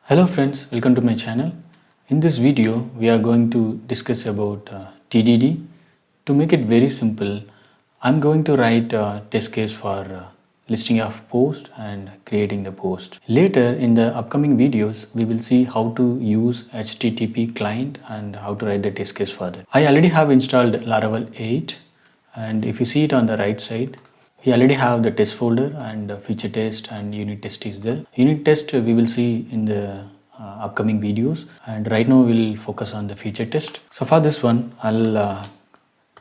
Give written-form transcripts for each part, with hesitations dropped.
Hello friends, welcome to my channel. In this video, we are going to discuss about TDD. To make it very simple, I'm going to write a test case for listing of post and creating the post. Later in the upcoming videos, we will see how to use HTTP client and how to write the test case for that. I already have installed Laravel 8, and if you see it on the right side, we already have the test folder and feature test and unit test is there. Unit test we will see in the upcoming videos, and right now we'll focus on the feature test. So for this one, I'll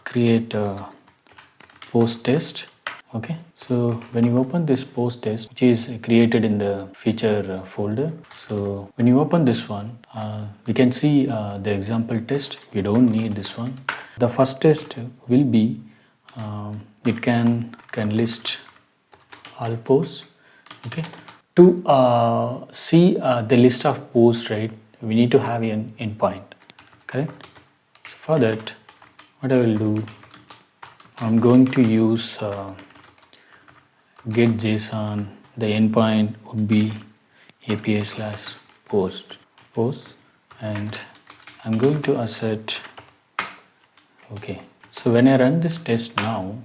create a post test. Okay, so when you open this post test, which is created in the feature folder, so when you open this one, we can see the example test. We don't need this one. The first test will be it can list all posts. Okay, to see the list of posts, right, we need to have an endpoint, correct? So for that, what I will do, I'm going to use get JSON. The endpoint would be API/post, and I'm going to assert. Okay, so when I run this test now,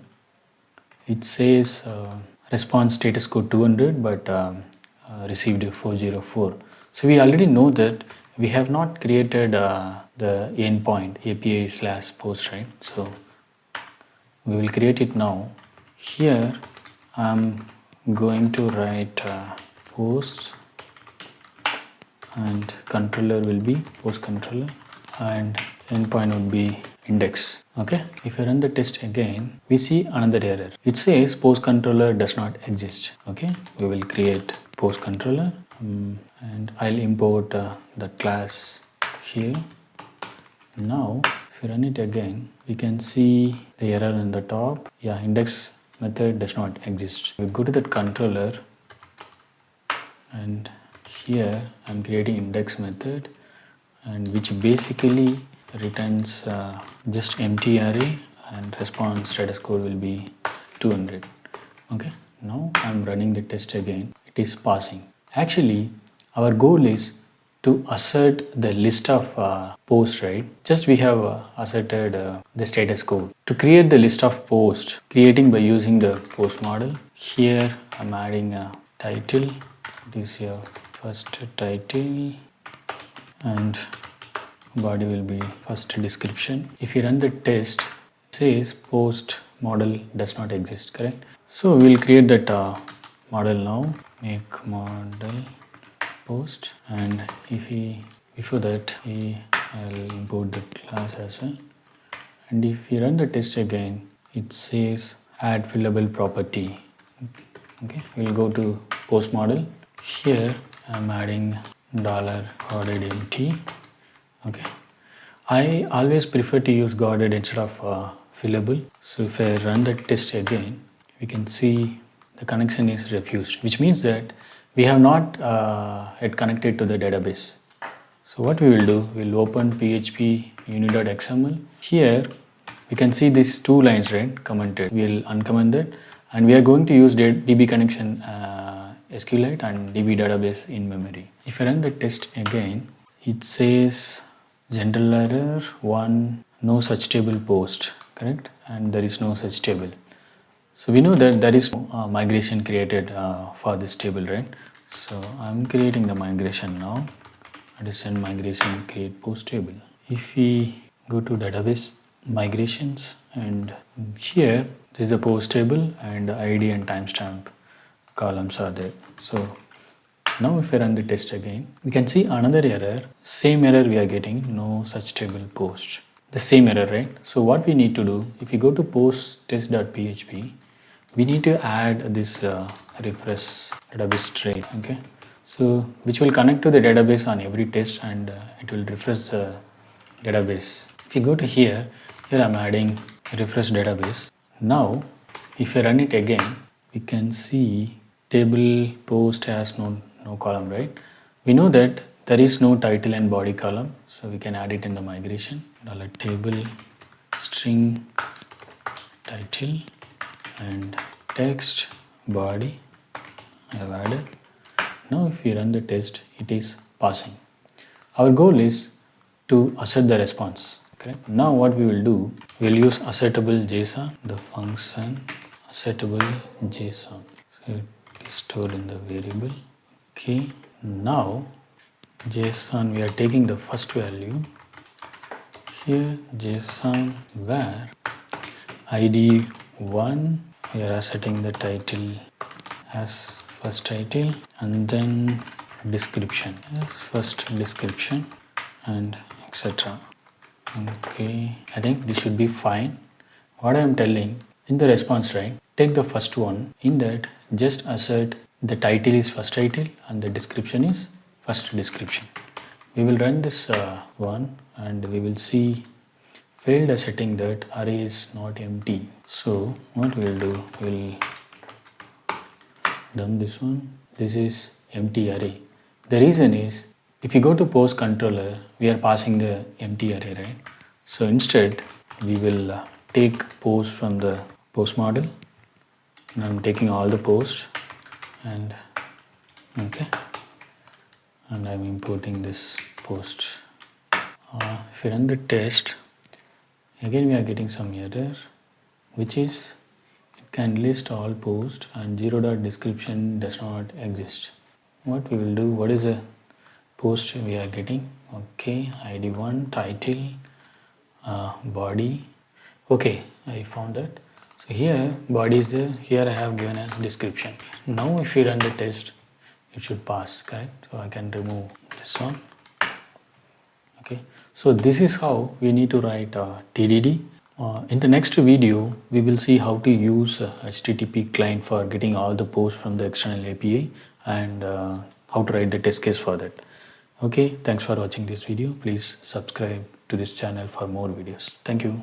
it says response status code 200, but received 404. So we already know that we have not created the endpoint API/post, right? So we will create it now. Here I'm going to write post, and controller will be post controller, and endpoint would be index. Okay, if I run the test again, we see another error. It says post controller does not exist. Okay, we will create post controller, and I'll import the class here. Now if you run it again, we can see the error in the top. Yeah, index method does not exist. We go to that controller, and here I'm creating index method, and which basically returns just empty array, and response status code will be 200. Okay, now I'm running the test again. It is passing. Actually, our goal is to assert the list of posts, right? Just we have asserted the status code. To create the list of posts, creating by using the post model. Here I'm adding a title. This is your first title, and body will be first description. If you run the test, it says post model does not exist, correct? So we'll create that model now. Make model post, and if we before that I'll import the class as well. And if you run the test again, it says add fillable property. Okay, we'll go to post model. Here I'm adding $guarded empty. Okay, I always prefer to use guarded instead of fillable. So if I run the test again, we can see the connection is refused, which means that we have not yet connected to the database. So what we will do, we'll open php unit.xml. Here we can see these two lines, right, commented. We'll uncomment that, and we are going to use DB connection SQLite and DB database in memory. If I run the test again, it says general error 1, no such table post, correct? And there is no such table. So we know that there is no migration created for this table, right? So I'm creating the migration now. It is send migration create post table. If we go to database migrations, and here this is the post table, and ID and timestamp columns are there. So now if I run the test again, we can see another error. Same error we are getting, no such table post. The same error, right? So what we need to do, if you go to post test.php, we need to add this refresh database tray. Okay, so which will connect to the database on every test, and it will refresh the database. If you go to here I'm adding refresh database. Now if I run it again, we can see table post has no column, right? We know that there is no title and body column, so we can add it in the migration. $table string title and text body I have added. Now if we run the test, it is passing. Our goal is to assert the response. Correct? Now what we will do, we'll use assertable JSON, the function assertable JSON. So it is stored in the variable. Okay. Now JSON, we are taking the first value. Here JSON where ID 1, we are asserting the title as first title and then description as first description and etc. Okay, I think this should be fine. What I am telling in the response, right, take the first one. In that, just assert the title is first title and the description is first description. We will run this one and we will see failed asserting that array is not empty. So what we will do, we will dump this one. This is empty array. The reason is if you go to post controller, we are passing the empty array, right? So instead, we will take post from the post model. And I'm taking all the posts and okay, and I'm importing this post. If you run the test, again we are getting some error, which is it can list all posts and 0.description does not exist. What we will do, what is the post we are getting? Okay, ID 1, title, body. Okay, I found that. So here body is there, here I have given a description. Now if you run the test, it should pass, correct? So I can remove this one. Okay, so this is how we need to write TDD. In the next video, we will see how to use HTTP client for getting all the posts from the external API and how to write the test case for that. Okay, thanks for watching this video. Please subscribe to this channel for more videos. Thank you.